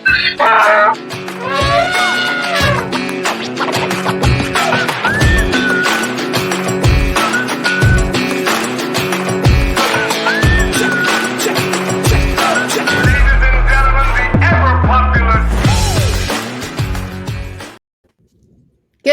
Good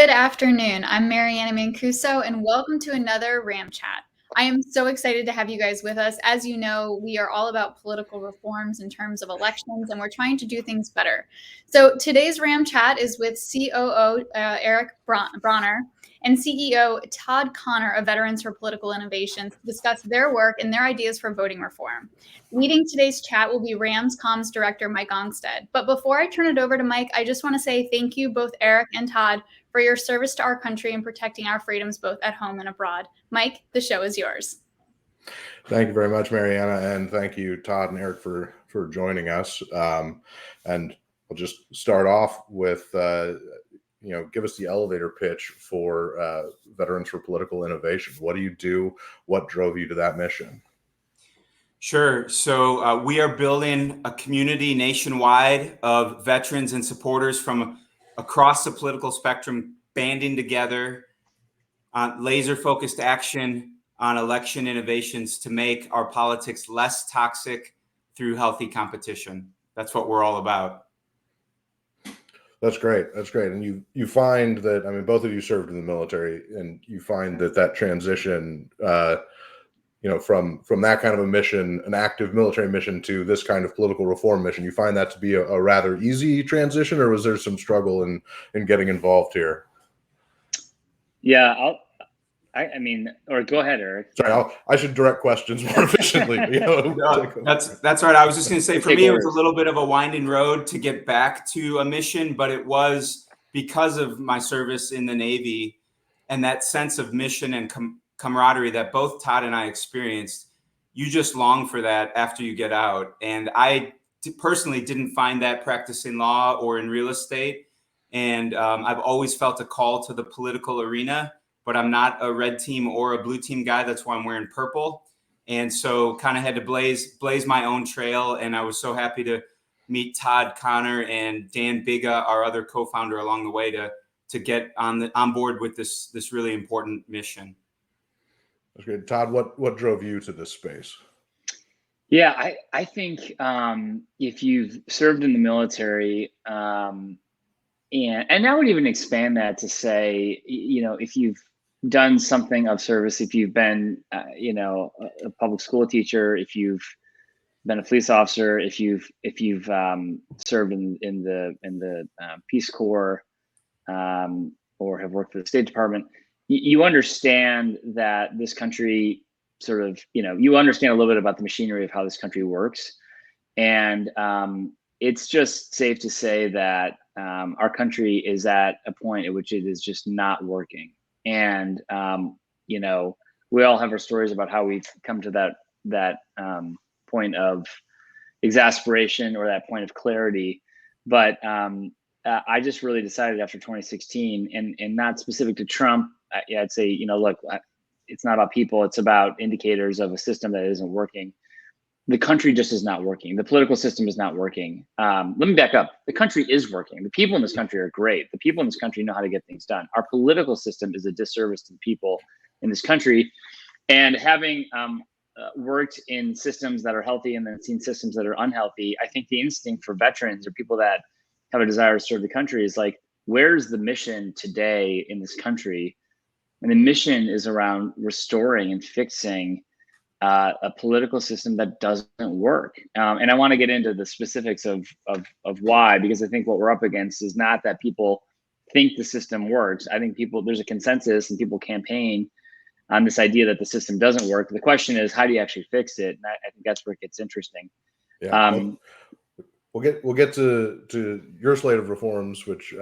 afternoon. I'm Mariana Mancuso, and welcome to another RAM Chat. I am so excited to have you guys with us. As you know, we are all about political reforms in terms of elections, and we're trying to do things better. So today's RAM Chat is with COO Eric Bronner and CEO Todd Connor of Veterans for Political Innovation to discuss their work and their ideas for voting reform. Leading today's chat will be RAM's Comms Director Mike Ongstead. But before I turn it over to Mike, I just want to say thank you, both Eric and Todd, for your service to our country and protecting our freedoms both at home and abroad. Mike, the show is yours. Thank you very much, Mariana, and thank you, Todd and Eric, for joining us. And we'll just start off with, give us the elevator pitch for Veterans for Political Innovation. What do you do? What drove you to that mission? Sure. So we are building a community nationwide of veterans and supporters from across the political spectrum, banding together on laser-focused action on election innovations to make our politics less toxic through healthy competition. That's what we're all about. That's great. That's great. And you find that, I mean, both of you served in the military, and you find that transition, from that kind of a mission, an active military mission, to this kind of political reform mission, you find that to be a rather easy transition, or was there some struggle in getting involved here? Yeah, or go ahead, Eric. Sorry, I should direct questions more efficiently. That's right. I was just going to say, for me, it was a little bit of a winding road to get back to a mission, but it was because of my service in the Navy and that sense of mission and camaraderie that both Todd and I experienced. You just long for that after you get out. And I personally didn't find that practicing law or in real estate. And I've always felt a call to the political arena, but I'm not a red team or a blue team guy. That's why I'm wearing purple. And so kind of had to blaze my own trail. And I was so happy to meet Todd Connor and Dan Biga, our other co-founder, along the way to get on board with this really important mission. That's good. Todd, what drove you to this space? Yeah, I think if you've served in the military, and I would even expand that to say, if you've done something of service, if you've been, a public school teacher, if you've been a police officer, if you've served in the Peace Corps, or have worked for the State Department, you understand that this country sort of, you understand a little bit about the machinery of how this country works. And it's just safe to say that our country is at a point at which it is just not working. And, we all have our stories about how we've come to that point of exasperation or that point of clarity. But I just really decided after 2016, and not specific to Trump, I'd say, look, it's not about people, it's about indicators of a system that isn't working. The country just is not working. The political system is not working. Let me back up. The country is working. The people in this country are great. The people in this country know how to get things done. Our political system is a disservice to the people in this country. And having worked in systems that are healthy and then seen systems that are unhealthy, I think the instinct for veterans or people that have a desire to serve the country is like, where's the mission today in this country? And the mission is around restoring and fixing a political system that doesn't work. And I want to get into the specifics of why, because I think what we're up against is not that people think the system works. I think there's a consensus and people campaign on this idea that the system doesn't work. The question is, how do you actually fix it? And I think that's where it gets interesting. Yeah. We'll get to your slate of reforms, which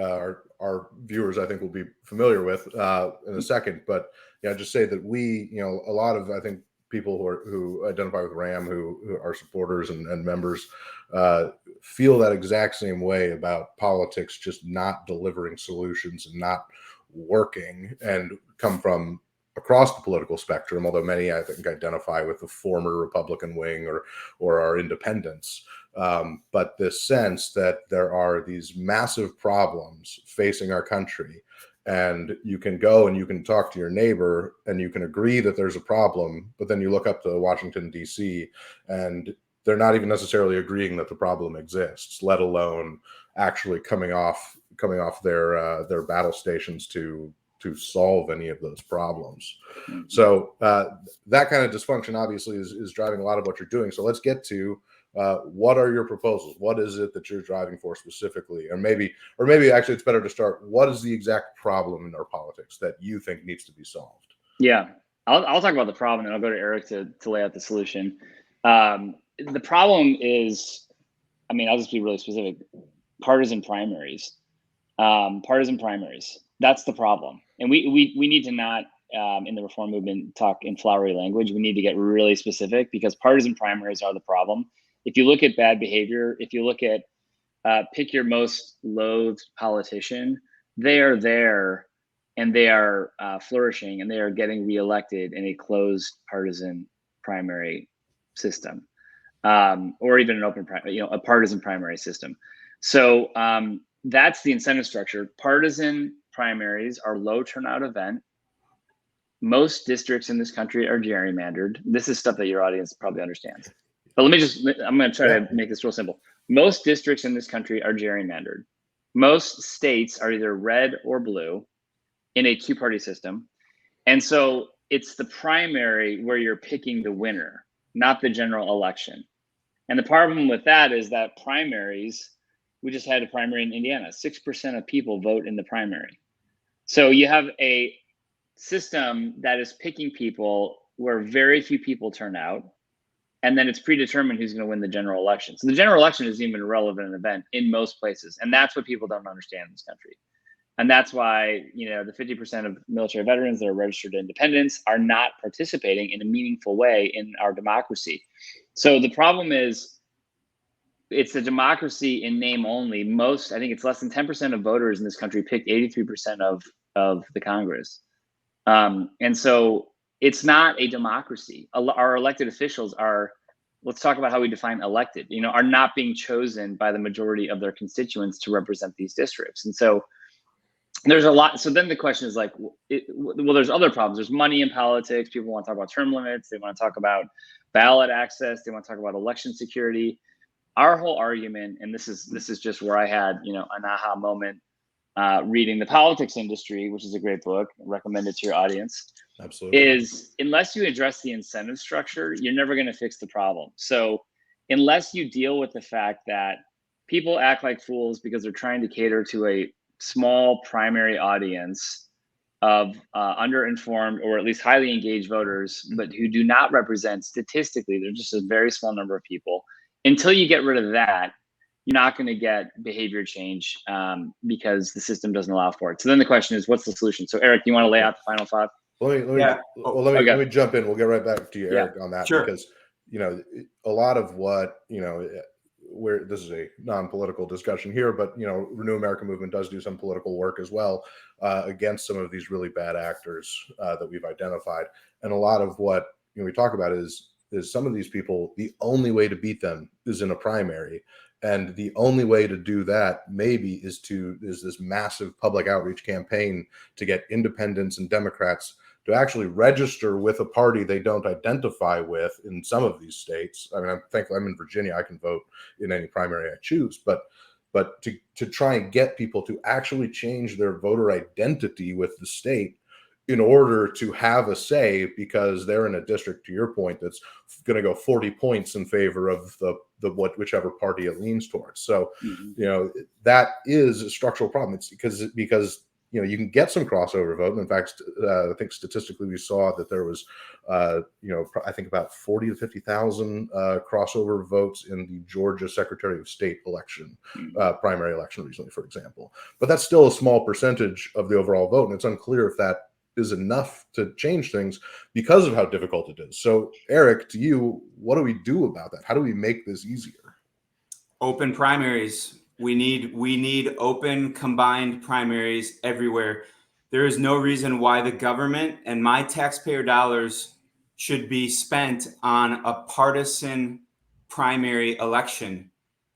our viewers, I think, will be familiar with in a second. But just say that we, a lot of, I think, people who identify with RAM, who are supporters and members, feel that exact same way about politics just not delivering solutions and not working, and come from across the political spectrum, although many, I think, identify with the former Republican wing or are independents. but this sense that there are these massive problems facing our country, and you can go and you can talk to your neighbor and you can agree that there's a problem, but then you look up to Washington, D.C., and they're not even necessarily agreeing that the problem exists, let alone actually coming off their battle stations to solve any of those problems. Mm-hmm. So that kind of dysfunction obviously is driving a lot of what you're doing. So let's get to what are your proposals? What is it that you're driving for specifically? Or maybe actually it's better to start, what is the exact problem in our politics that you think needs to be solved? Yeah, I'll talk about the problem, and I'll go to Eric to lay out the solution. The problem is, I mean, I'll just be really specific. Partisan primaries. That's the problem. And we need to not, in the reform movement, talk in flowery language. We need to get really specific, because partisan primaries are the problem. If you look at bad behavior, if you look at pick your most loathed politician, they are there and they are flourishing and they are getting reelected in a closed partisan primary system, or even an open, a partisan primary system. So that's the incentive structure. Partisan primaries are low turnout event. Most districts in this country are gerrymandered. This is stuff that your audience probably understands. But I'm going to try to make this real simple. Most districts in this country are gerrymandered. Most states are either red or blue in a two-party system. And so it's the primary where you're picking the winner, not the general election. And the problem with that is that primaries, we just had a primary in Indiana, 6% of people vote in the primary. So you have a system that is picking people where very few people turn out, and then it's predetermined who's going to win the general election. So the general election isn't even a relevant event in most places, and that's what people don't understand in this country. And that's why, the 50% of military veterans that are registered independents are not participating in a meaningful way in our democracy. So the problem is, it's a democracy in name only. I think it's less than 10% of voters in this country picked 83% of the Congress. And so it's not a democracy. Our elected officials are, let's talk about how we define elected, are not being chosen by the majority of their constituents to represent these districts. And so there's a lot. So then the question is like, well, there's other problems. There's money in politics. People want to talk about term limits. They want to talk about ballot access. They want to talk about election security. Our whole argument, and this is just where I had, an aha moment reading The Politics Industry, which is a great book, recommended to your audience. Absolutely. Is unless you address the incentive structure, you're never going to fix the problem. So unless you deal with the fact that people act like fools because they're trying to cater to a small primary audience of underinformed or at least highly engaged voters, but who do not represent statistically, they're just a very small number of people. Until you get rid of that, you're not going to get behavior change because the system doesn't allow for it. So then the question is, what's the solution? So Eric, you want to lay out the final thought? Let me jump in. We'll get right back to you, Eric, on that. Sure. Because a lot of what where this is a non-political discussion here, but Renew America Movement does do some political work as well against some of these really bad actors that we've identified. And a lot of what we talk about is some of these people, the only way to beat them is in a primary. And the only way to do that maybe is this massive public outreach campaign to get independents and Democrats to actually register with a party they don't identify with in some of these states. I mean, I'm thankful I'm in Virginia. I can vote in any primary I choose, but to try and get people to actually change their voter identity with the state in order to have a say, because they're in a district, to your point, that's going to go 40 points in favor of whichever party it leans towards. So, that is a structural problem. It's because you can get some crossover vote. And in fact, I think statistically we saw that there was, I think about 40 to 50,000 crossover votes in the Georgia Secretary of State election, primary election recently, for example. But that's still a small percentage of the overall vote. And it's unclear if that is enough to change things because of how difficult it is. So Eric, to you, what do we do about that? How do we make this easier? Open primaries. We need open combined primaries everywhere. There is no reason why the government and my taxpayer dollars should be spent on a partisan primary election.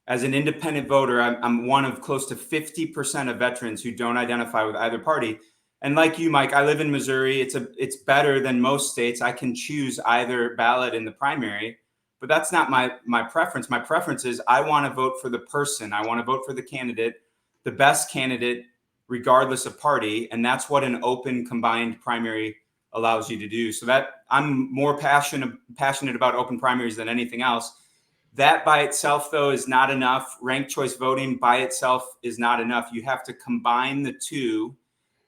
As an independent voter, I'm one of close to 50% of veterans who don't identify with either party. And like you, Mike, I live in Missouri. It's better than most states. I can choose either ballot in the primary, but that's not my preference. My preference is I want to vote for the person. I want to vote for the candidate, the best candidate, regardless of party. And that's what an open combined primary allows you to do. So that I'm more passionate about open primaries than anything else. That by itself, though, is not enough. Ranked choice voting by itself is not enough. You have to combine the two,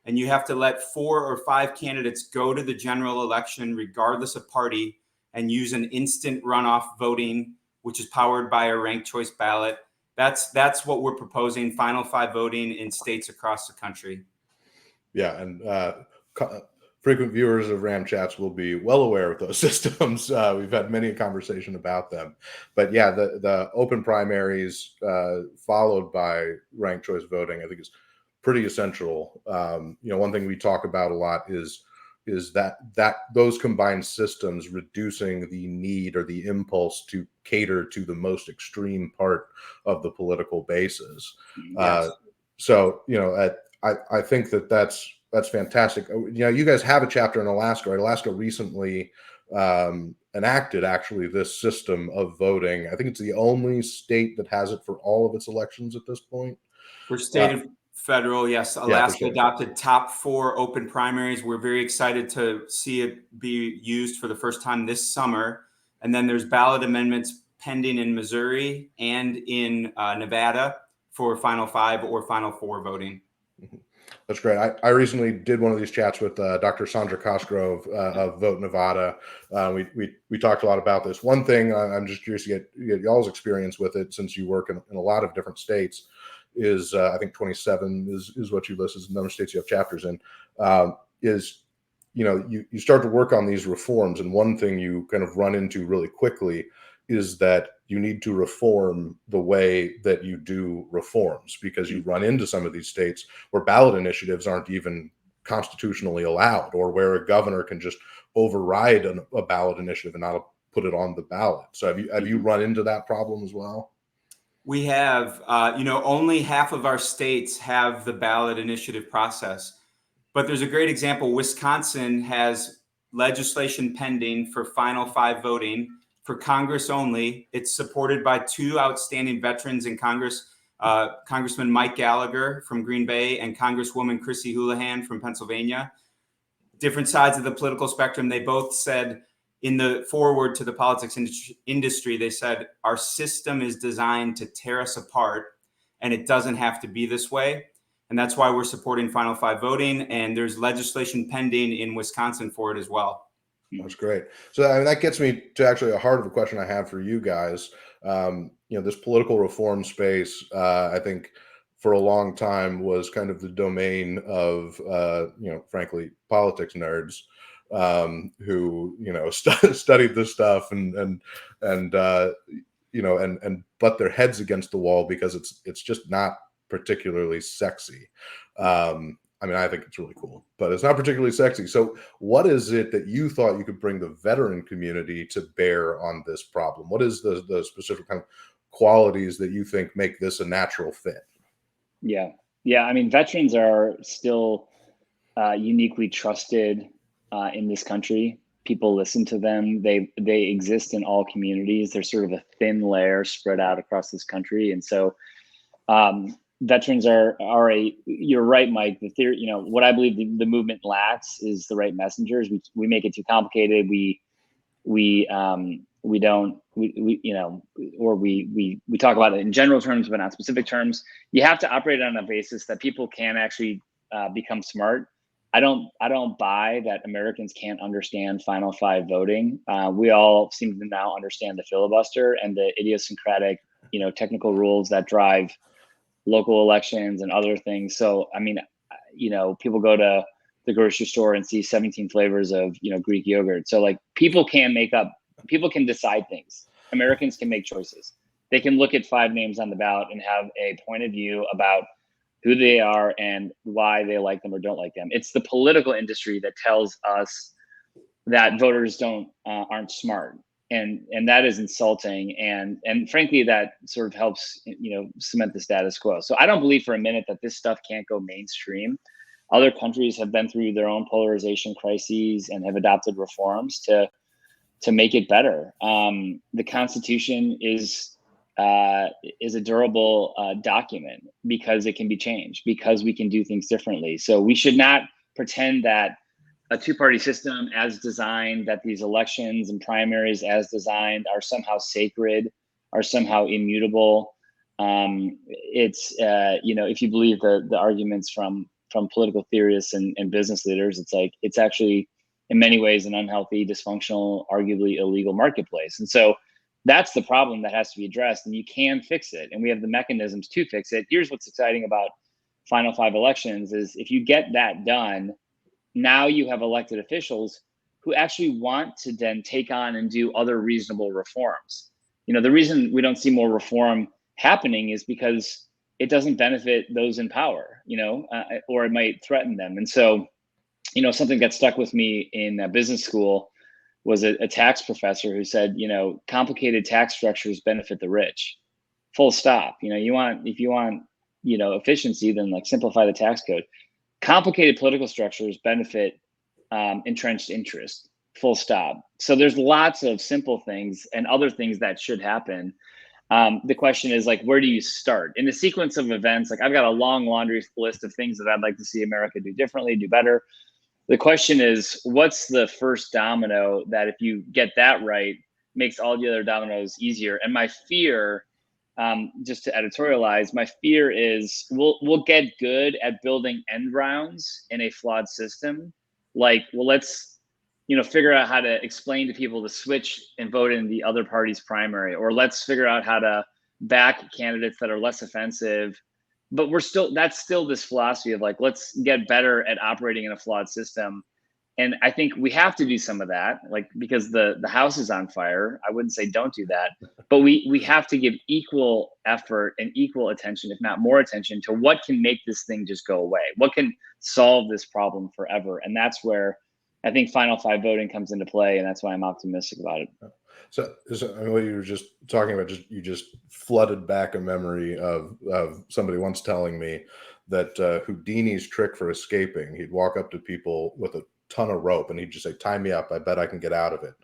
and you have to let 4 or 5 candidates go to the general election, regardless of party, and use an instant runoff voting, which is powered by a ranked choice ballot. That's what we're proposing, final 5 voting in states across the country. Yeah, and frequent viewers of Ram Chats will be well aware of those systems. We've had many a conversation about them. But yeah, the open primaries followed by ranked choice voting, I think, is pretty essential. One thing we talk about a lot is that those combined systems reducing the need or the impulse to cater to the most extreme part of the political bases. Yes. So I think that's fantastic. You guys have a chapter in Alaska. Right? Alaska recently enacted actually this system of voting. I think it's the only state that has it for all of its elections at this point. For state and federal, yes. Alaska adopted top 4 open primaries. We're very excited to see it be used for the first time this summer. And then there's ballot amendments pending in Missouri and in Nevada for final 5 or final 4 voting. That's great. I recently did one of these chats with Dr. Sandra Cosgrove of Vote Nevada. We talked a lot about this. One thing I'm just curious to get y'all's experience with it, since you work in a lot of different states, is I think 27 is what you list as the number of states you have chapters in. You start to work on these reforms, and one thing you kind of run into really quickly is that you need to reform the way that you do reforms, because you run into some of these states where ballot initiatives aren't even constitutionally allowed, or where a governor can just override a ballot initiative and not put it on the ballot. So have you run into that problem as well? We have, only half of our states have the ballot initiative process, but there's a great example. Wisconsin has legislation pending for final 5 voting for Congress only. It's supported by 2 outstanding veterans in Congress, Congressman Mike Gallagher from Green Bay and Congresswoman Chrissy Houlihan from Pennsylvania. Different sides of the political spectrum. They both said in the foreword to the politics industry, they said, our system is designed to tear us apart, and it doesn't have to be this way. And that's why we're supporting final 5 voting. And there's legislation pending in Wisconsin for it as well. That's great. So that gets me to actually a heart of a question I have for you guys. This political reform space, I think for a long time was kind of the domain of, frankly, politics nerds who, studied this stuff and butt their heads against the wall because it's just not particularly sexy. I think it's really cool, but it's not particularly sexy. So what is it that you thought you could bring the veteran community to bear on this problem? What is the specific kind of qualities that you think make this a natural fit? Yeah. Veterans are still uniquely trusted in this country. People listen to them. They exist in all communities. They're sort of a thin layer spread out across this country. And so veterans are you're right, Mike. The theory, what I believe the movement lacks is the right messengers. We make it too complicated. We talk about it in general terms, but not specific terms. You have to operate on a basis that people can actually become smart. I don't buy that Americans can't understand final 5 voting. We all seem to now understand the filibuster and the idiosyncratic, technical rules that drive local elections and other things. So, people go to the grocery store and see 17 flavors of, Greek yogurt. So people can decide things. Americans can make choices. They can look at 5 names on the ballot and have a point of view about who they are and why they like them or don't like them. It's the political industry that tells us that voters aren't smart. and that is insulting, and frankly that sort of helps cement the status quo. So I don't believe for a minute that this stuff can't go mainstream. Other countries have been through their own polarization crises and have adopted reforms to make it better. The Constitution is a durable document because it can be changed, because we can do things differently. So we should not pretend that a two-party system as designed, that these elections and primaries as designed are somehow sacred, are somehow immutable. It's if you believe the arguments from political theorists and business leaders, it's actually in many ways an unhealthy, dysfunctional, arguably illegal marketplace. And so that's the problem that has to be addressed, and you can fix it, and we have the mechanisms to fix it. Here's what's exciting about Final Five elections is if you get that done, now you have elected officials who actually want to then take on and do other reasonable reforms. The reason we don't see more reform happening is because it doesn't benefit those in power, or it might threaten them. And so, something that stuck with me in business school was a tax professor who said, complicated tax structures benefit the rich. Full stop. If you want, efficiency, then simplify the tax code. Complicated political structures benefit entrenched interest. Full stop. So there's lots of simple things and other things that should happen. The question is where do you start in the sequence of events? I've got a long laundry list of things that I'd like to see America do differently, do better. The question is, what's the first domino that if you get that right, makes all the other dominoes easier? And my fear, just to editorialize, my fear is we'll get good at building end rounds in a flawed system. Let's figure out how to explain to people to switch and vote in the other party's primary, or let's figure out how to back candidates that are less offensive. But that's still this philosophy of let's get better at operating in a flawed system. And I think we have to do some of that, because the house is on fire. I wouldn't say don't do that, but we have to give equal effort and equal attention, if not more attention, to what can make this thing just go away, what can solve this problem forever. And that's where I think Final Five voting comes into play, and that's why I'm optimistic about it. So what you were just talking about, you just flooded back a memory of somebody once telling me that Houdini's trick for escaping, he'd walk up to people with a ton of rope and he'd just say, "Tie me up. I bet I can get out of it."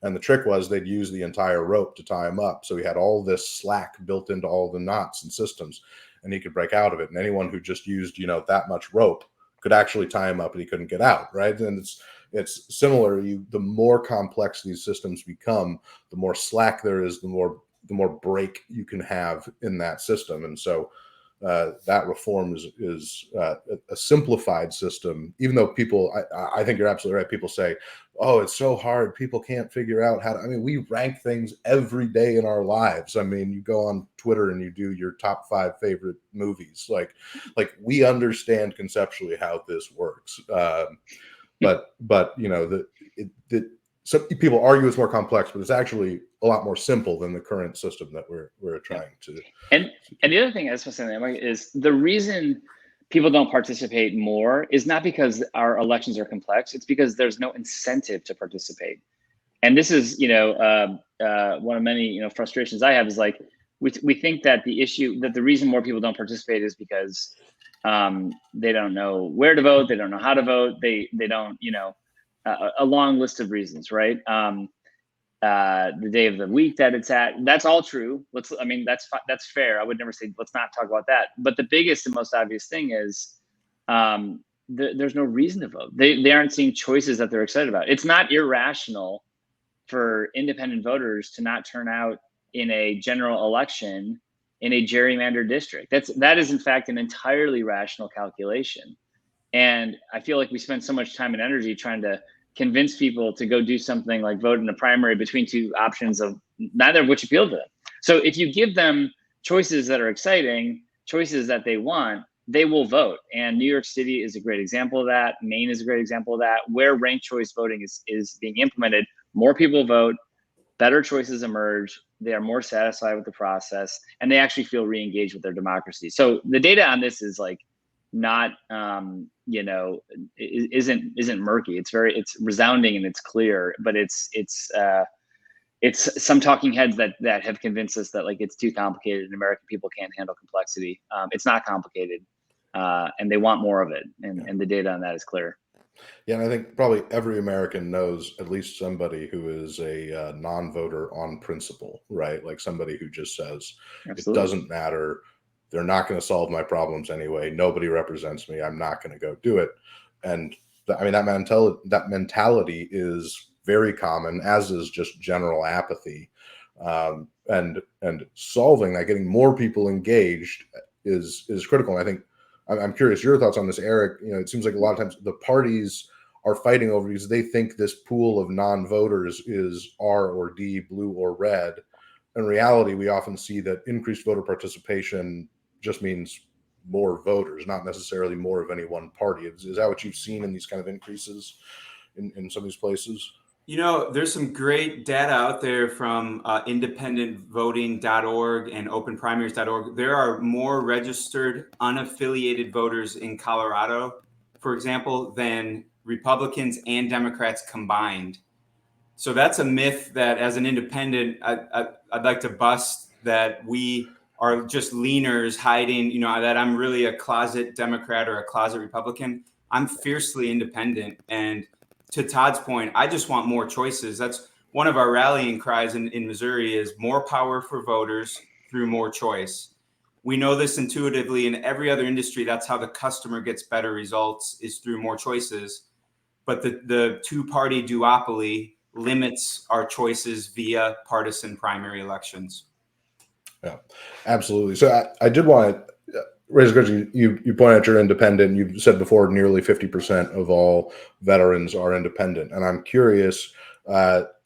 And the trick was they'd use the entire rope to tie him up. So he had all this slack built into all the knots and systems, and he could break out of it. And anyone who just used, that much rope could actually tie him up and he couldn't get out. Right. And it's similar. The more complex these systems become, the more slack there is, the more break you can have in that system. And so that reform is a simplified system. Even though people, I think you're absolutely right. People say, "Oh, it's so hard. People can't figure out how to." I mean, we rank things every day in our lives. I mean, you go on Twitter and you do your top 5 favorite movies. Like we understand conceptually how this works. But some people argue it's more complex, but it's actually a lot more simple than the current system that we're trying to. And the other thing I was saying is the reason people don't participate more is not because our elections are complex. It's because there's no incentive to participate. And this is one of many frustrations I have is we think that the reason more people don't participate is because they don't know where to vote, they don't know how to vote, they don't a long list of reasons, right? The day of the week that it's at, that's all true. That's fair. I would never say let's not talk about that. But the biggest and most obvious thing is there's no reason to vote. They aren't seeing choices that they're excited about. It's not irrational for independent voters to not turn out in a general election in a gerrymandered district. That is in fact an entirely rational calculation. And I feel like we spend so much time and energy trying to convince people to go do something like vote in a primary between two options of neither of which appeal to them. So if you give them choices that are exciting, choices that they want, they will vote. And New York City is a great example of that. Maine is a great example of that. Where ranked choice voting is being implemented, more people vote, better choices emerge, they are more satisfied with the process, and they actually feel re-engaged with their democracy. So the data on this is not isn't murky. It's resounding and it's clear, but it's it's some talking heads that have convinced us that like it's too complicated and American people can't handle complexity. It's not complicated, and they want more of it, and the data on that is clear. Yeah, and I think probably every American knows at least somebody who is a non-voter on principle, right? Like somebody who just says, Absolutely. it doesn't matter. They're not going to solve my problems anyway. Nobody represents me. I'm not going to go do it. And I mean, that mentality is very common, as is just general apathy. And solving that, getting more people engaged is critical. And I think I'm curious your thoughts on this, Eric. You know, it seems like a lot of times the parties are fighting over because they think this pool of non-voters is R or D, blue or red. In reality, we often see that increased voter participation just means more voters, not necessarily more of any one party. Is that what you've seen in these kind of increases in some of these places? You know, there's some great data out there from independentvoting.org and openprimaries.org. There are more registered unaffiliated voters in Colorado, for example, than Republicans and Democrats combined. So that's a myth that as an independent, I'd like to bust, that we are just leaners hiding, you know, that I'm really a closet Democrat or a closet Republican. I'm fiercely independent. And to Todd's point, I just want more choices. That's one of our rallying cries in Missouri is more power for voters through more choice. We know this intuitively in every other industry. That's how the customer gets better results, is through more choices. But the two-party duopoly limits our choices via partisan primary elections. Yeah, absolutely. So I did want to raise a question. You point out you're independent. You've said before nearly 50% of all veterans are independent, and I'm curious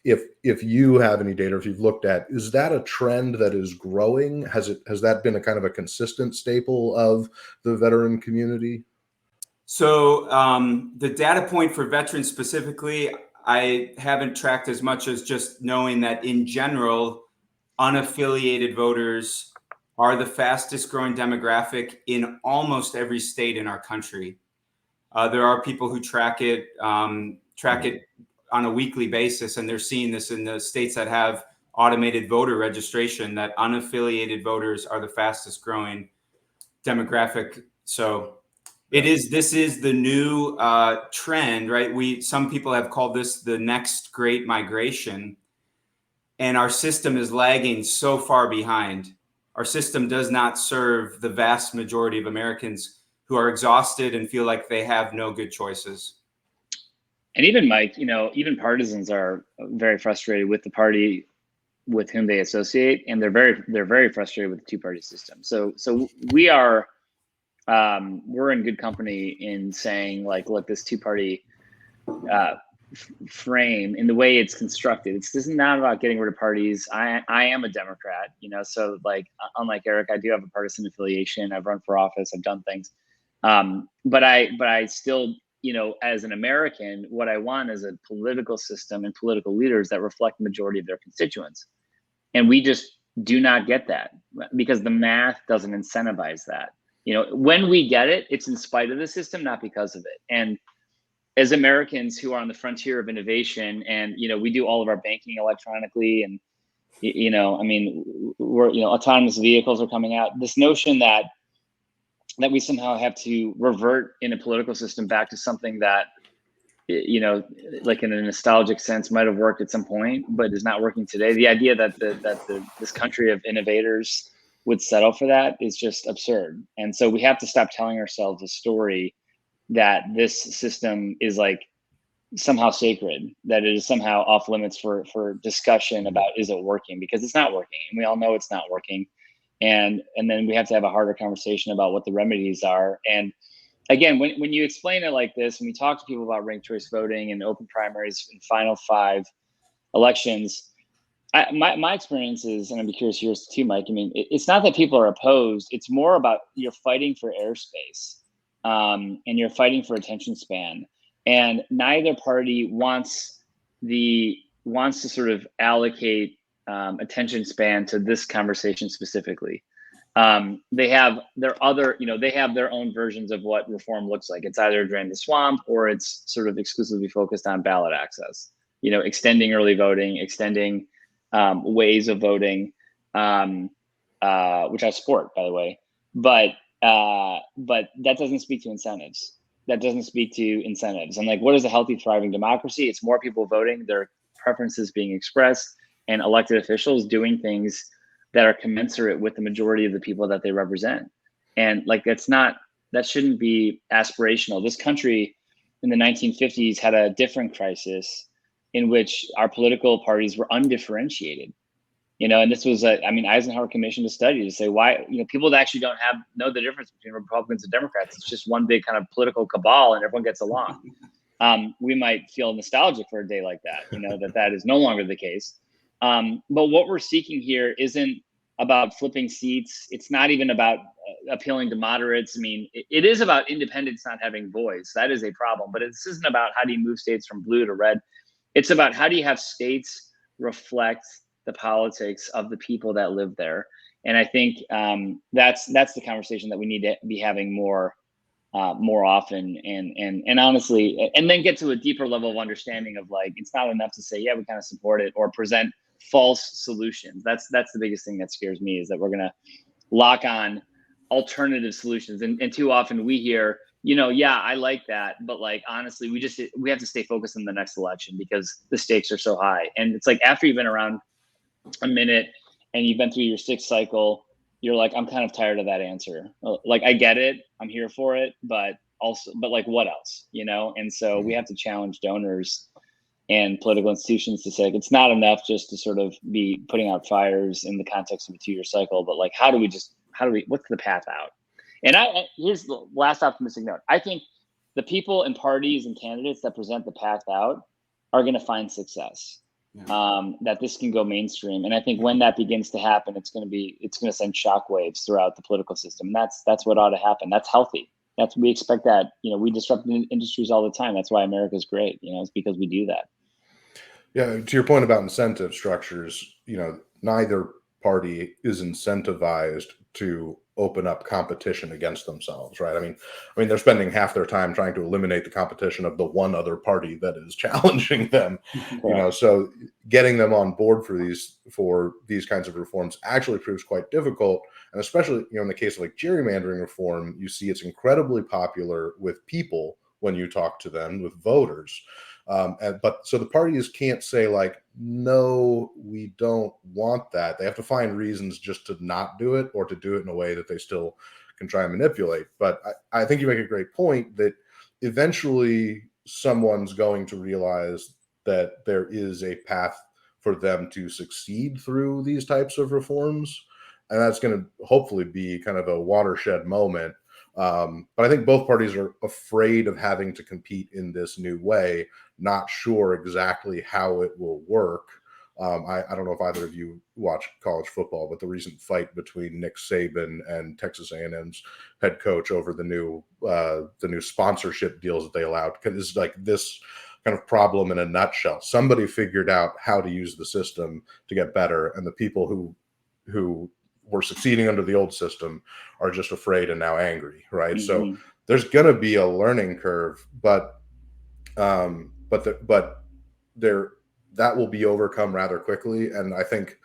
if you have any data, if you've looked at, is that a trend that is growing? Has that been a kind of a consistent staple of the veteran community? So the data point for veterans specifically, I haven't tracked as much as just knowing that in general, unaffiliated voters are the fastest growing demographic in almost every state in our country. There are people who track it on a weekly basis, and they're seeing this in the states that have automated voter registration, that unaffiliated voters are the fastest growing demographic. So this is the new trend, right? Some people have called this the next great migration, and our system is lagging so far behind. Our system does not serve the vast majority of Americans who are exhausted and feel like they have no good choices. And even Mike, you know, even partisans are very frustrated with the party with whom they associate, and they're very frustrated with the two-party system. So we are we're in good company in saying, like, look, this two-party frame in the way it's constructed, this is not about getting rid of parties. I am a Democrat, you know, so like unlike Eric, I do have a partisan affiliation. I've run for office, I've done things, but I still, you know, as an American, what I want is a political system and political leaders that reflect the majority of their constituents, and we just do not get that because the math doesn't incentivize that. You know, when we get it, it's in spite of the system, not because of it. And as Americans who are on the frontier of innovation, and, you know, we do all of our banking electronically, and, you know, I mean, we're, you know, autonomous vehicles are coming out. This notion that we somehow have to revert in a political system back to something that, you know, like in a nostalgic sense might have worked at some point, but is not working today. The idea that this country of innovators would settle for that is just absurd. And so we have to stop telling ourselves a story that this system is like somehow sacred, that it is somehow off limits for discussion about, is it working? Because it's not working, and we all know it's not working. And then we have to have a harder conversation about what the remedies are. And again, when you explain it like this, when we talk to people about ranked choice voting and open primaries and final 5 elections, my experience is, and I'd be curious yours too, Mike, I mean, it's not that people are opposed, it's more about you're fighting for airspace, and you're fighting for attention span. And neither party wants to sort of allocate attention span to this conversation specifically. They have their own versions of what reform looks like. It's either drain the swamp, or it's sort of exclusively focused on ballot access, you know, extending early voting, extending ways of voting, which I support, by the way. But that doesn't speak to incentives. That doesn't speak to incentives. And like, what is a healthy, thriving democracy? It's more people voting, their preferences being expressed, and elected officials doing things that are commensurate with the majority of the people that they represent. And like, that shouldn't be aspirational. This country in the 1950s had a different crisis in which our political parties were undifferentiated. And this was Eisenhower commissioned a study to say why, people that actually don't know the difference between Republicans and Democrats. It's just one big kind of political cabal and everyone gets along. We might feel nostalgic for a day like that, that is no longer the case. But what we're seeking here isn't about flipping seats. It's not even about appealing to moderates. I mean, it is about independents not having voice. That is a problem, but this isn't about how do you move states from blue to red. It's about how do you have states reflect the politics of the people that live there. And I think that's the conversation that we need to be having more often, and honestly, and then get to a deeper level of understanding of like, it's not enough to say, yeah, we kind of support it, or present false solutions. That's the biggest thing that scares me, is that we're going to lock on alternative solutions. And too often we hear, yeah, I like that, but like, honestly, we have to stay focused on the next election because the stakes are so high. And it's like, after you've been around a minute and you've been through your sixth cycle, you're like, I'm kind of tired of that answer. Like, I get it, I'm here for it, but like, what else, And so we have to challenge donors and political institutions to say, it's not enough just to sort of be putting out fires in the context of a 2-year cycle, but like, what's the path out? And here's the last optimistic note. I think the people and parties and candidates that present the path out are going to find success. That this can go mainstream. And I think when that begins to happen, it's going to send shockwaves throughout the political system. And that's what ought to happen. That's healthy. We expect that. We disrupt industries all the time. That's why America's great. It's because we do that. Yeah. To your point about incentive structures, neither party is incentivized to open up competition against themselves, right? I mean, they're spending half their time trying to eliminate the competition of the one other party that is challenging them. So getting them on board for these kinds of reforms actually proves quite difficult. And especially, in the case of like gerrymandering reform, you see it's incredibly popular with people when you talk to them, with voters. But so the parties can't say like, no, we don't want that. They have to find reasons just to not do it, or to do it in a way that they still can try and manipulate. But I think you make a great point that eventually someone's going to realize that there is a path for them to succeed through these types of reforms. And that's going to hopefully be kind of a watershed moment. But I think both parties are afraid of having to compete in this new way, not sure exactly how it will work. I don't know if either of you watch college football, but the recent fight between Nick Saban and Texas A&M's head coach over the new sponsorship deals that they allowed, is like this kind of problem in a nutshell. Somebody figured out how to use the system to get better, and the people who were succeeding under the old system are just afraid and now angry, right? Mm-hmm. So there's going to be a learning curve, but that will be overcome rather quickly. And I think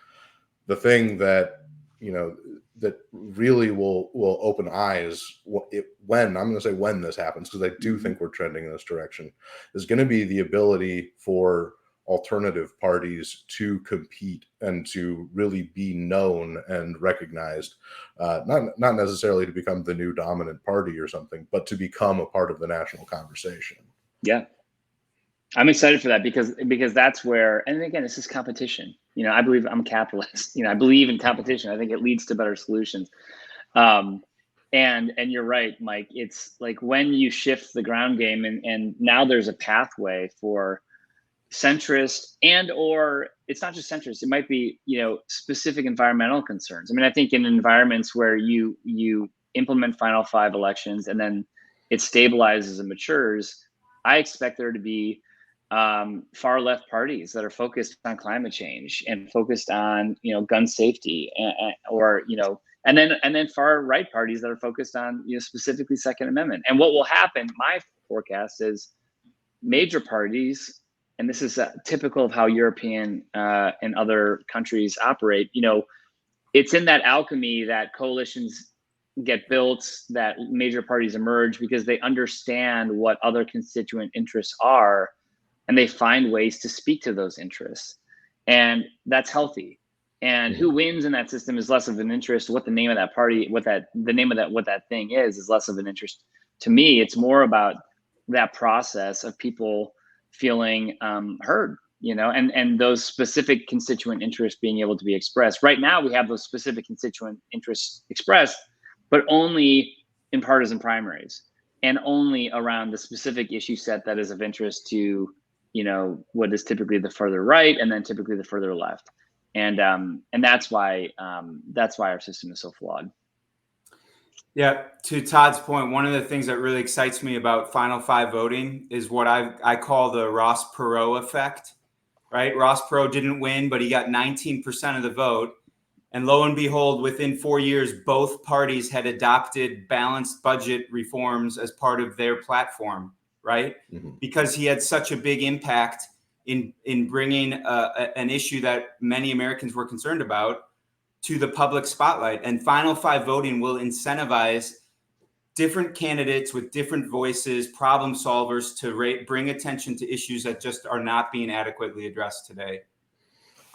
the thing that that really will open eyes when this happens, because I do think we're trending in this direction, is going to be the ability for alternative parties to compete and to really be known and recognized, not necessarily to become the new dominant party or something, but to become a part of the national conversation. Yeah, I'm excited for that because that's where, and again, this is competition. I believe, I'm a capitalist. I believe in competition. I think it leads to better solutions. And you're right, Mike. It's like when you shift the ground game, and now there's a pathway for centrist, or it's not just centrist, it might be specific environmental concerns. I think in environments where you implement Final Five elections and then it stabilizes and matures, I expect there to be far left parties that are focused on climate change and focused on gun safety, and then far right parties that are focused on specifically Second Amendment. And what will happen, my forecast is, major parties and this is typical of how European and other countries operate, it's in that alchemy that coalitions get built, that major parties emerge because they understand what other constituent interests are, and they find ways to speak to those interests, and that's healthy. And who wins in that system is less of an interest. What the name of that party, what that thing is less of an interest to me. It's more about that process of people feeling heard, and those specific constituent interests being able to be expressed. Right now, we have those specific constituent interests expressed, but only in partisan primaries and only around the specific issue set that is of interest to, what is typically the further right and then typically the further left. And that's why our system is so flawed. Yeah, to Todd's point, one of the things that really excites me about Final Five voting is what I call the Ross Perot effect, right? Ross Perot didn't win, but he got 19% of the vote. And lo and behold, within 4 years, both parties had adopted balanced budget reforms as part of their platform, right? Because he had such a big impact in bringing an issue that many Americans were concerned about to the public spotlight. And Final Five voting will incentivize different candidates with different voices, problem solvers, to bring attention to issues that just are not being adequately addressed today.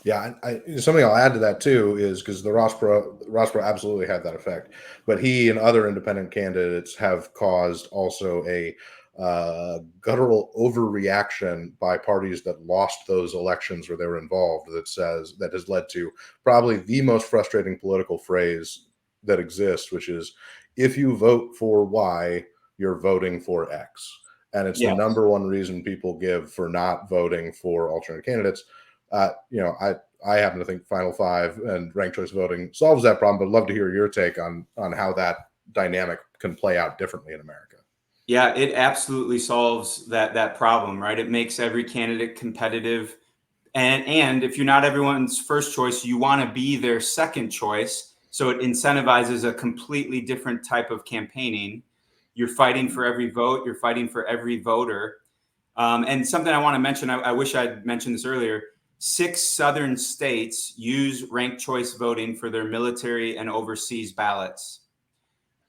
Yeah, something I'll add to that too is because the Ross Perot absolutely had that effect, but he and other independent candidates have caused also a guttural overreaction by parties that lost those elections where they were involved. That has led to probably the most frustrating political phrase that exists, which is, "If you vote for Y, you're voting for X," and it's the number one reason people give for not voting for alternate candidates. I happen to think Final Five and ranked choice voting solves that problem, but I'd love to hear your take on how that dynamic can play out differently in America. Yeah, it absolutely solves that problem, right? It makes every candidate competitive. And if you're not everyone's first choice, you want to be their second choice. So it incentivizes a completely different type of campaigning. You're fighting for every vote. You're fighting for every voter. And something I want to mention, I wish I'd mentioned this earlier. 6 southern states use ranked choice voting for their military and overseas ballots.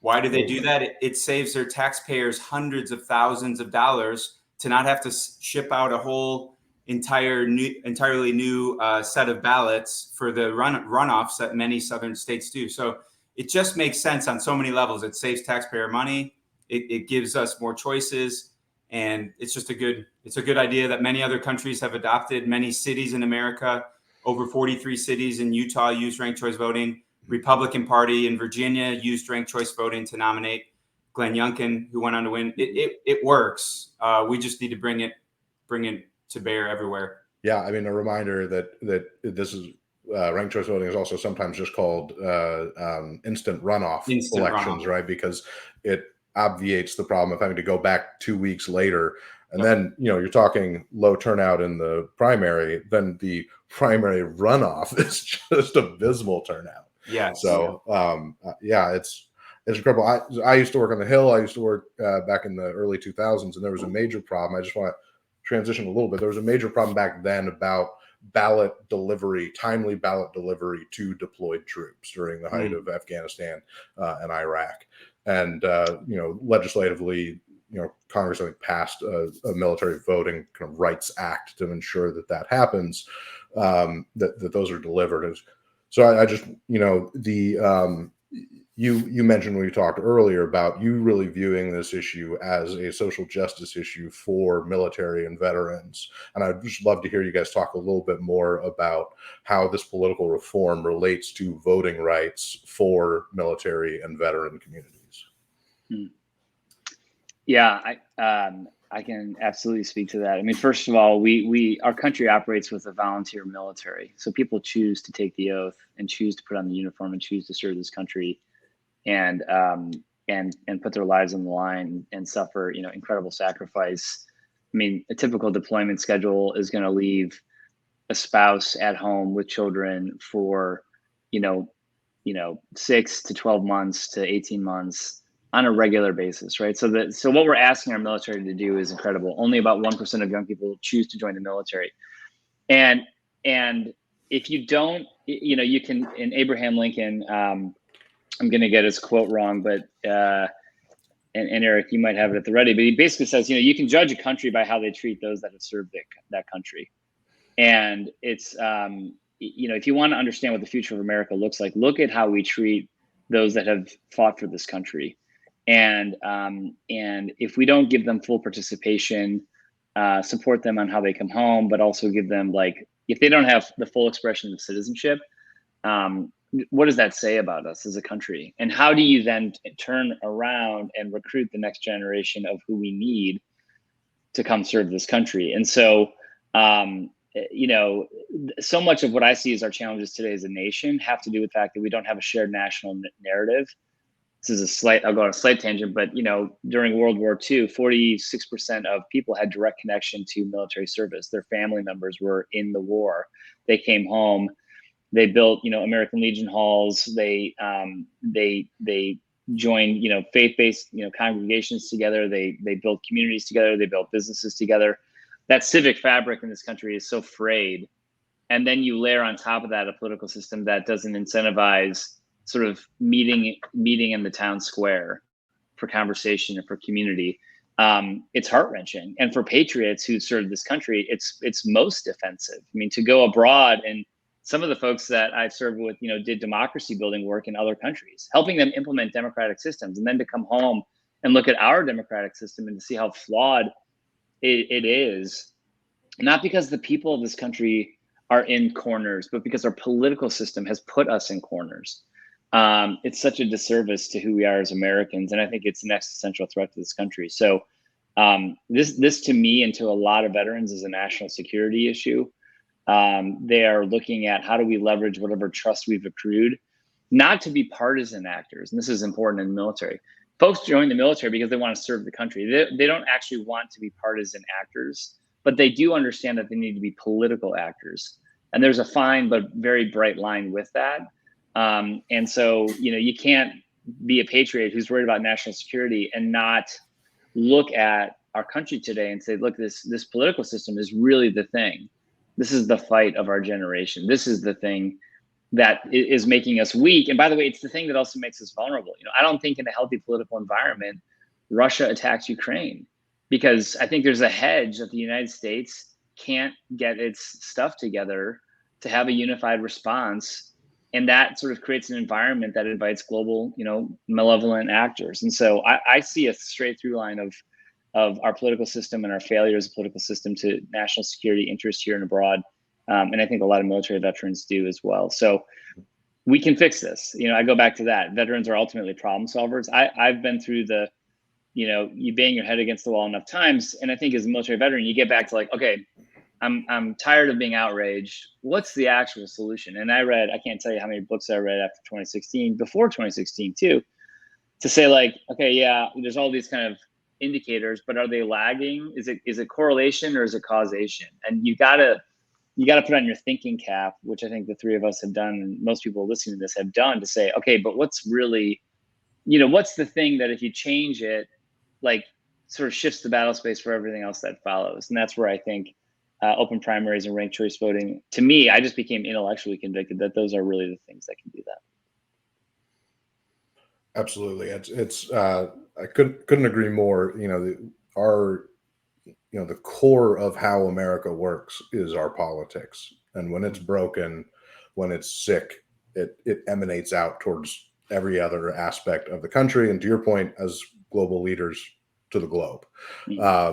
Why do they do that? It saves their taxpayers hundreds of thousands of dollars to not have to ship out a whole entirely new set of ballots for the runoffs that many southern states do. So it just makes sense on so many levels. It saves taxpayer money. It gives us more choices. And it's just a good idea that many other countries have adopted. Many cities in America, over 43 cities in Utah, use ranked choice voting. Republican Party in Virginia used ranked choice voting to nominate Glenn Youngkin, who went on to win. It works. We just need to bring it to bear everywhere. Yeah, I mean, a reminder that this is ranked choice voting is also sometimes just called instant runoff elections, right? Because it obviates the problem of having to go back 2 weeks later. And then, you're talking low turnout in the primary, then the primary runoff is just abysmal turnout. Yeah. So, it's incredible. I used to work on the Hill. I used to work back in the early 2000s, and there was a major problem. I just want to transition a little bit. There was a major problem back then about timely ballot delivery to deployed troops during the height of Afghanistan and Iraq. And, legislatively, Congress, I think, passed a military voting kind of rights act to ensure that happens, that those are delivered. So I just, you mentioned when we talked earlier about you really viewing this issue as a social justice issue for military and veterans. And I'd just love to hear you guys talk a little bit more about how this political reform relates to voting rights for military and veteran communities. Yeah, I can absolutely speak to that. I mean, first of all, our country operates with a volunteer military, so people choose to take the oath and choose to put on the uniform and choose to serve this country, and put their lives on the line and suffer, incredible sacrifice. I mean, a typical deployment schedule is going to leave a spouse at home with children for, 6 to 12 months to 18 months. on a regular basis, right? So what we're asking our military to do is incredible. Only about 1% of young people choose to join the military. And if you don't, you can, in Abraham Lincoln, I'm going to get his quote wrong, but and Eric, you might have it at the ready, but he basically says, you can judge a country by how they treat those that have served that country. And it's, if you want to understand what the future of America looks like, look at how we treat those that have fought for this country. And if we don't give them full participation, support them on how they come home, but also give them, if they don't have the full expression of citizenship, what does that say about us as a country? And how do you then turn around and recruit the next generation of who we need to come serve this country? And so, so much of what I see as our challenges today as a nation have to do with the fact that we don't have a shared national narrative. This is I'll go on a slight tangent, but during World War II, 46% of people had direct connection to military service. Their family members were in the war. They came home. They built, American Legion halls. They joined, faith-based, congregations together. They built communities together. They built businesses together. That civic fabric in this country is so frayed. And then you layer on top of that a political system that doesn't incentivize sort of meeting in the town square for conversation and for community. It's heart-wrenching. And for patriots who served this country, it's most offensive. I mean, to go abroad, and some of the folks that I've served with, did democracy building work in other countries, helping them implement democratic systems, and then to come home and look at our democratic system and to see how flawed it is, not because the people of this country are in corners, but because our political system has put us in corners. It's such a disservice to who we are as Americans, and I think it's an existential threat to this country. So this to me and to a lot of veterans is a national security issue. They are looking at how do we leverage whatever trust we've accrued, not to be partisan actors. And this is important in the military. Folks join the military because they want to serve the country. They don't actually want to be partisan actors, but they do understand that they need to be political actors. And there's a fine but very bright line with that. And so, you can't be a patriot who's worried about national security and not look at our country today and say, look, this political system is really the thing. This is the fight of our generation. This is the thing that is making us weak. And by the way, it's the thing that also makes us vulnerable. I don't think in a healthy political environment, Russia attacks Ukraine, because I think there's a hedge that the United States can't get its stuff together to have a unified response. And that sort of creates an environment that invites global, malevolent actors. And so I see a straight through line of our political system and our failure as a political system to national security interests here and abroad. And I think a lot of military veterans do as well. So we can fix this. I go back to that. Veterans are ultimately problem solvers. I've been through you bang your head against the wall enough times. And I think as a military veteran, you get back to okay, I'm tired of being outraged. What's the actual solution? And I can't tell you how many books I read after 2016, before 2016 too, to say okay, yeah, there's all these kind of indicators, but are they lagging? Is it correlation or is it causation? And you gotta put on your thinking cap, which I think the three of us have done, and most people listening to this have done, to say, okay, but what's really, what's the thing that if you change it, sort of shifts the battle space for everything else that follows? And that's where I think open primaries and ranked choice voting, to me, I just became intellectually convicted that those are really the things that can do that. Absolutely. It's I couldn't agree more. The core of how America works is our politics. And when it's broken, when it's sick, it emanates out towards every other aspect of the country. And to your point, as global leaders, to the globe. I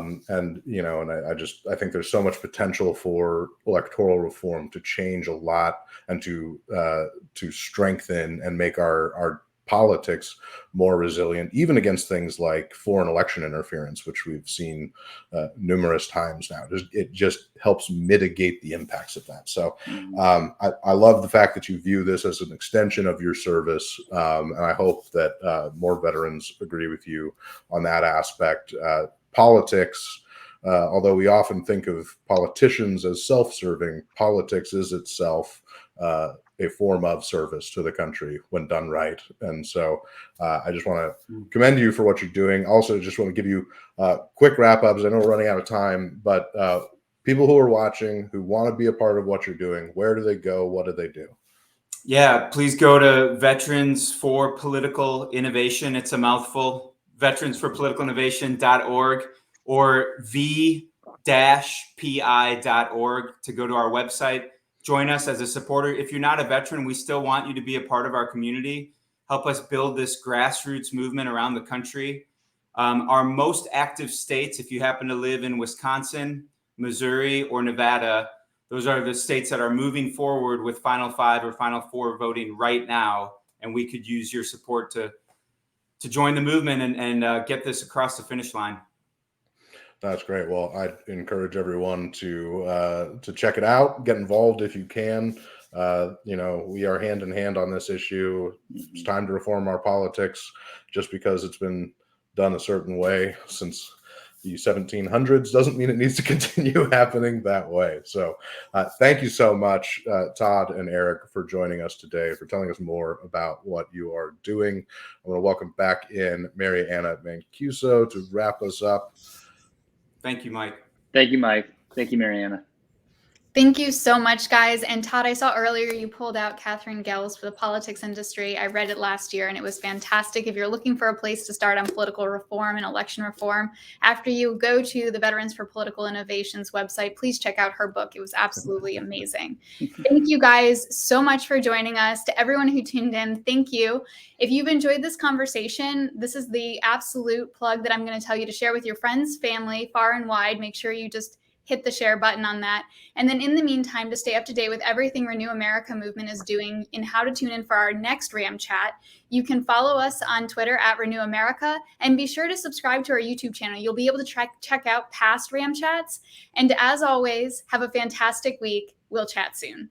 think there's so much potential for electoral reform to change a lot and to strengthen and make our politics more resilient, even against things like foreign election interference, which we've seen numerous times now. It just helps mitigate the impacts of that. So I love the fact that you view this as an extension of your service. And I hope that more veterans agree with you on that aspect. Politics, although we often think of politicians as self-serving, politics is itself a form of service to the country when done right. And so I just want to commend you for what you're doing. Also, just want to give you quick wrap ups. I know we're running out of time, but people who are watching who want to be a part of what you're doing, where do they go? What do they do? Yeah, please go to Veterans for Political Innovation. It's a mouthful. veteransforpoliticalinnovation.org or v-pi.org to go to our website. Join us as a supporter. If you're not a veteran, we still want you to be a part of our community. Help us build this grassroots movement around the country. Our most active states, if you happen to live in Wisconsin, Missouri, or Nevada, those are the states that are moving forward with Final 5 or Final 4 voting right now. And we could use your support to join the movement and get this across the finish line. That's great. Well, I'd encourage everyone to check it out, get involved if you can. We are hand in hand on this issue. It's time to reform our politics. Just because it's been done a certain way since the 1700s doesn't mean it needs to continue happening that way. So thank you so much, Todd and Eric, for joining us today, for telling us more about what you are doing. I want to welcome back in Mary Anna Mancuso to wrap us up. Thank you, Mike. Thank you, Mike. Thank you, Mariana. Thank you so much, guys. And Todd, I saw earlier you pulled out Catherine Gell's For the Politics Industry. I read it last year and it was fantastic. If you're looking for a place to start on political reform and election reform, after you go to the Veterans for Political Innovations website, please check out her book. It was absolutely amazing. Thank you guys so much for joining us. To everyone who tuned in, thank you. If you've enjoyed this conversation, this is the absolute plug that I'm going to tell you to share with your friends, family, far and wide. Make sure you just hit the share button on that. And then in the meantime, to stay up to date with everything Renew America movement is doing and how to tune in for our next Ram Chat, you can follow us on Twitter at Renew America and be sure to subscribe to our YouTube channel. You'll be able to check out past Ram Chats. And as always, have a fantastic week. We'll chat soon.